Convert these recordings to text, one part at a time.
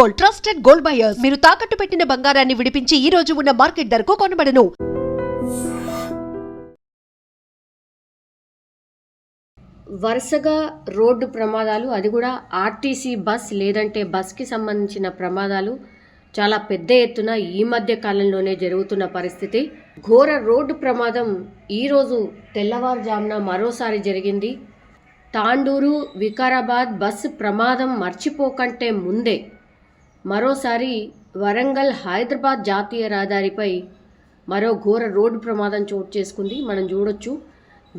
Gold, trusted gold buyers. మీరు తాకట్టు పెట్టిన బంగారాన్ని విడిపించి ఈ రోజు ఉన్న మార్కెట్ ధరకు కొనబడను. వరుసగా రోడ్డు ప్రమాదాలు, అది కూడా ఆర్టీసీ బస్ లేదంటే బస్కి సంబంధించిన ప్రమాదాలు చాలా పెద్ద ఎత్తున ఈ మధ్య కాలంలోనే జరుగుతున్న పరిస్థితి. ఘోర రోడ్డు ప్రమాదం ఈరోజు తెల్లవారుజామున మరోసారి జరిగింది. తాండూరు వికారాబాద్ బస్సు ప్రమాదం మర్చిపోకంటే ముందే మరోసారి వరంగల్ హైదరాబాద్ జాతీయ రహదారిపై మరో ఘోర రోడ్డు ప్రమాదం చోటు చేసుకుంది. మనం చూడొచ్చు,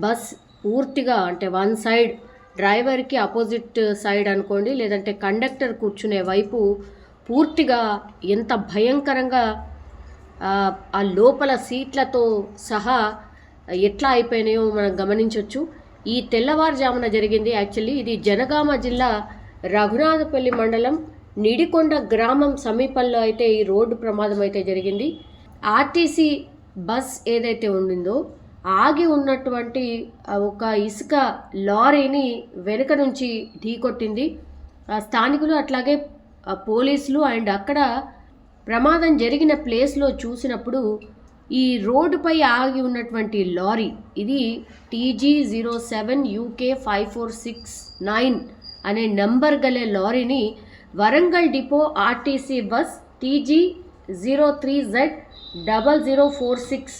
బస్ పూర్తిగా అంటే వన్ సైడ్ డ్రైవర్కి అపోజిట్ సైడ్ అనుకోండి, లేదంటే కండక్టర్ కూర్చునే వైపు పూర్తిగా ఎంత భయంకరంగా ఆ లోపల సీట్లతో సహా ఎట్లా అయిపోయినాయో మనం గమనించవచ్చు. ఈ తెల్లవారుజామున జరిగింది. యాక్చువల్లీ ఇది జనగామ జిల్లా రఘునాథపల్లి మండలం నిడికొండ గ్రామం సమీపంలో అయితే ఈ రోడ్డు ప్రమాదం అయితే జరిగింది. ఆర్టీసీ బస్ ఏదైతే ఉండిందో ఆగి ఉన్నటువంటి ఒక ఇసుక లారీని వెనుక నుంచి ఢీకొట్టింది. స్థానికులు అట్లాగే పోలీసులు అండ్ అక్కడ ప్రమాదం జరిగిన ప్లేస్లో చూసినప్పుడు ఈ రోడ్డుపై ఆగి ఉన్నటువంటి లారీ, ఇది TG07 UK 5469 అనే నంబర్ గల లారీని Warangal depot RTC bus TG03Z 0046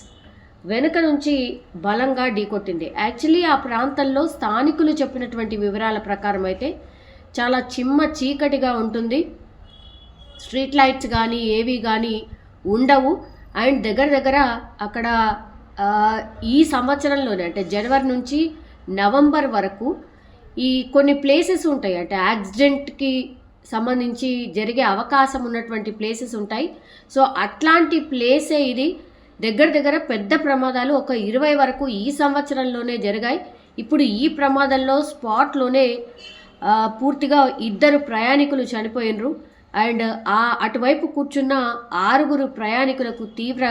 వెనుక నుంచి బలంగా ఢీకొట్టింది. యాక్చువల్లీ ఆ ప్రాంతంలో స్థానికులు చెప్పినటువంటి వివరాల ప్రకారం అయితే చాలా చిమ్మ చీకటిగా ఉంటుంది, స్ట్రీట్ లైట్స్ కానీ ఏవి కానీ ఉండవు. అండ్ దగ్గర అక్కడ ఈ సంవత్సరంలోనే అంటే జనవరి నుంచి నవంబర్ వరకు ఈ కొన్ని ప్లేసెస్ ఉంటాయి, అంటే యాక్సిడెంట్కి సంబంధించి జరిగే అవకాశం ఉన్నటువంటి ప్లేసెస్ ఉంటాయి. సో అట్లాంటి ప్లేసే ఇది. దగ్గర పెద్ద ప్రమాదాలు ఒక 20 వరకు ఈ సంవత్సరంలోనే జరిగాయి. ఇప్పుడు ఈ ప్రమాదంలో స్పాట్లోనే పూర్తిగా 2 ప్రయాణికులు చనిపోయినరు. అండ్ అటువైపు కూర్చున్న 6 ప్రయాణికులకు తీవ్ర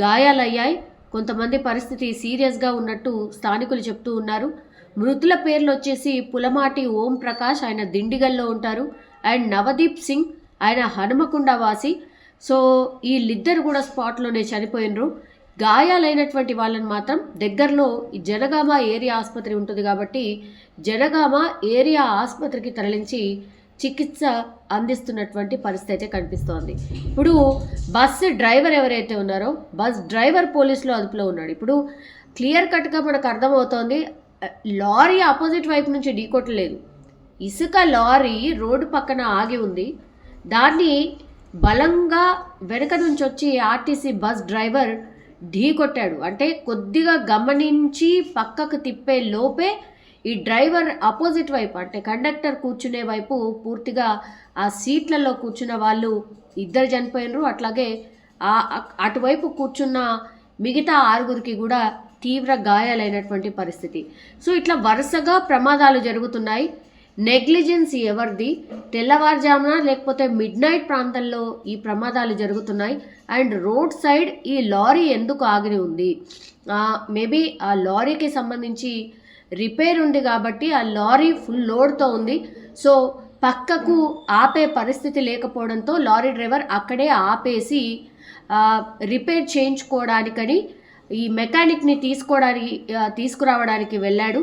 గాయాలయ్యాయి. కొంతమంది పరిస్థితి సీరియస్గా ఉన్నట్టు స్థానికులు చెప్తూ ఉన్నారు. మృతుల పేర్లు వచ్చేసి పులమాటి ఓం ప్రకాష్, ఆయన దిండిగల్లో ఉంటారు, అండ్ నవదీప్ సింగ్, ఆయన హనుమకొండ వాసి. సో వీళ్ళిద్దరు కూడా స్పాట్లోనే చనిపోయినరు. గాయాలైనటువంటి వాళ్ళని మాత్రం దగ్గరలో జనగామ ఏరియా ఆసుపత్రి ఉంటుంది కాబట్టి జనగామ ఏరియా ఆసుపత్రికి తరలించి చికిత్స అందిస్తున్నటువంటి పరిస్థితి అయితే కనిపిస్తోంది. ఇప్పుడు బస్సు డ్రైవర్ ఎవరైతే ఉన్నారో బస్ డ్రైవర్ పోలీసులో అదుపులో ఉన్నాడు. ఇప్పుడు క్లియర్ కట్గా మనకు అర్థమవుతోంది, లారీ ఆపోజిట్ వైపు నుంచి ఢీకొట్టలేదు, ఇసుక లారీ రోడ్డు పక్కన ఆగి ఉంది, దాన్ని బలంగా వెనక నుంచి వచ్చి ఆర్టీసీ బస్ డ్రైవర్ ఢీకొట్టాడు. అంటే కొద్దిగా గమనించి పక్కకు తిప్పే లోపే ఈ డ్రైవర్ అపోజిట్ వైపు అంటే కండక్టర్ కూర్చునే వైపు పూర్తిగా ఆ సీట్లలో కూర్చున్న వాళ్ళు 2 చనిపోయినరు. అట్లాగే అటువైపు కూర్చున్న మిగతా 6 కూడా తీవ్ర గాయాలైనటువంటి పరిస్థితి. సో ఇట్లా వరుసగా ప్రమాదాలు జరుగుతున్నాయి. నెగ్లిజెన్స్ ఎవరిది? తెల్లవారుజామున లేకపోతే మిడ్ నైట్ ప్రాంతంలో ఈ ప్రమాదాలు జరుగుతున్నాయి. అండ్ రోడ్ సైడ్ ఈ లారీ ఎందుకు ఆగి ఉంది? మేబీ ఆ లారీకి సంబంధించి రిపేర్ ఉంది కాబట్టి ఆ లారీ ఫుల్ లోడ్తో ఉంది. సో పక్కకు ఆపే పరిస్థితి లేకపోవడంతో లారీ డ్రైవర్ అక్కడే ఆపేసి రిపేర్ చేయించుకోవడానికని ఈ మెకానిక్ని తీసుకురావడానికి వెళ్ళాడు.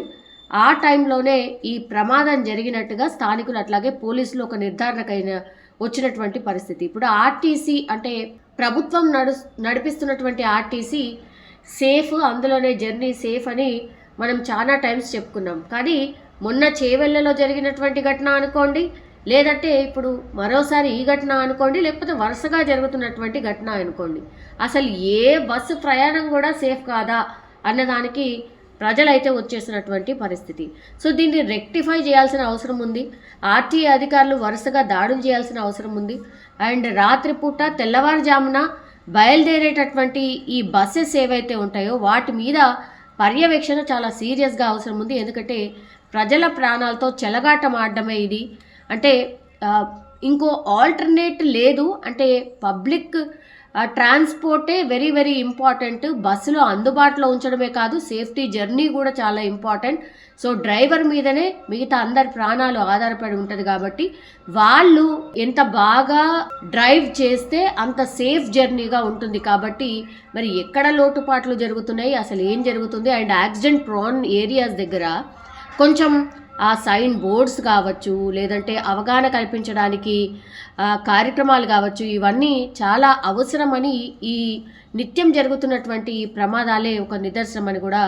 ఆ టైంలోనే ఈ ప్రమాదం జరిగినట్టుగా స్థానికులు అట్లాగే పోలీసులు ఒక నిర్ధారణకైన వచ్చినటువంటి పరిస్థితి. ఇప్పుడు ఆర్టీసీ అంటే ప్రభుత్వం నడిపిస్తున్నటువంటి ఆర్టీసీ సేఫ్, అందులోనే జర్నీ సేఫ్ అని మనం చాలా టైమ్స్ చెప్పుకున్నాం. కానీ మొన్న చేవెళ్ళలో జరిగినటువంటి ఘటన అనుకోండి, లేదంటే ఇప్పుడు మరోసారి ఈ ఘటన అనుకోండి, లేకపోతే వరుసగా జరుగుతున్నటువంటి ఘటన అనుకోండి, అసలు ఏ బస్సు ప్రయాణం కూడా సేఫ్ కాదా అన్నదానికి ప్రజలైతే వచ్చేసినటువంటి పరిస్థితి. సో దీన్ని రెక్టిఫై చేయాల్సిన అవసరం ఉంది. ఆర్టీఏ అధికారులు వరుసగా దాడులు చేయాల్సిన అవసరం ఉంది. అండ్ రాత్రిపూట తెల్లవారుజామున బయలుదేరేటటువంటి ఈ బస్సెస్ ఏవైతే ఉంటాయో వాటి మీద పర్యవేక్షణ చాలా సీరియస్గా అవసరం ఉంది. ఎందుకంటే ప్రజల ప్రాణాలతో చెలగాటం ఆడడమే ఇది. అంటే ఇంకో ఆల్టర్నేట్ లేదు. అంటే పబ్లిక్ ట్రాన్స్పోర్టే వెరీ వెరీ ఇంపార్టెంట్. బస్సులో అందుబాటులో ఉంచడమే కాదు, సేఫ్టీ జర్నీ కూడా చాలా ఇంపార్టెంట్. సో డ్రైవర్ మీదనే మిగతా అందరి ప్రాణాలు ఆధారపడి ఉంటుంది కాబట్టి వాళ్ళు ఎంత బాగా డ్రైవ్ చేస్తే అంత సేఫ్ జర్నీగా ఉంటుంది కాబట్టి మరి ఎక్కడ లోటుపాట్లు జరుగుతున్నాయి, అసలు ఏం జరుగుతుంది, అండ్ యాక్సిడెంట్ ప్రోన్ ఏరియాస్ దగ్గర కొంచెం ఆ సైన్ బోర్డ్స్ కావచ్చు, లేదంటే అవగాహన కల్పించడానికి కార్యక్రమాలు కావచ్చు, ఇవన్నీ చాలా అవసరమని ఈ నిత్యం జరుగుతున్నటువంటి ఈ ప్రమాదాలే ఒక నిదర్శనం అని కూడా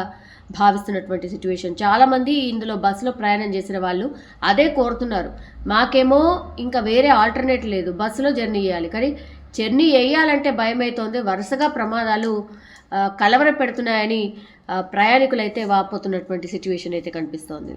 భావిస్తున్నటువంటి సిచ్యువేషన్. చాలామంది ఇందులో బస్సులో ప్రయాణం చేసిన వాళ్ళు అదే కోరుతున్నారు. మాకేమో ఇంకా వేరే ఆల్టర్నేట్ లేదు, బస్సులో జర్నీ చేయాలి, కానీ జర్నీ వేయాలంటే భయం అవుతోంది. వరుసగా ప్రమాదాలు కలవర పెడుతున్నాయని ప్రయాణికులైతే వాపోతున్నటువంటి సిచ్యువేషన్ అయితే కనిపిస్తోంది.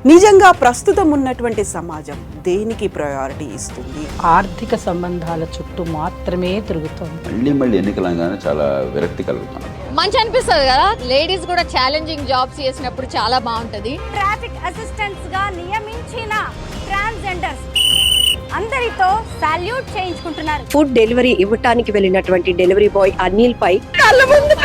నిజంగా ప్రస్తుతం ఉన్నటువంటి సమాజం దేనికి ప్రయారిటీ ఇస్తుంది? ఆర్థిక సంబంధాల చుట్టూ మాత్రమే తిరుగుతుంది. మళ్ళీ ఎన్నికలంగానే చాలా విరక్తి కలుగుతాం. మంచి అనిపిస్తుంది కదా, లేడీస్ కూడా ఛాలెంజింగ్ జాబ్స్ చేసినప్పుడు చాలా బాగుంటది. ట్రాఫిక్ అసిస్టెంట్స్ గా నియమించిన ట్రాన్స్జెండర్స్ అందరితో సాల్యూట్ చేయించుకుంటున్నారు. ఫుడ్ డెలివరీ ఇవ్వటానికి వెళ్ళినటువంటి డెలివరీ బాయ్ అనిల్ పై కళ్ళ ముందు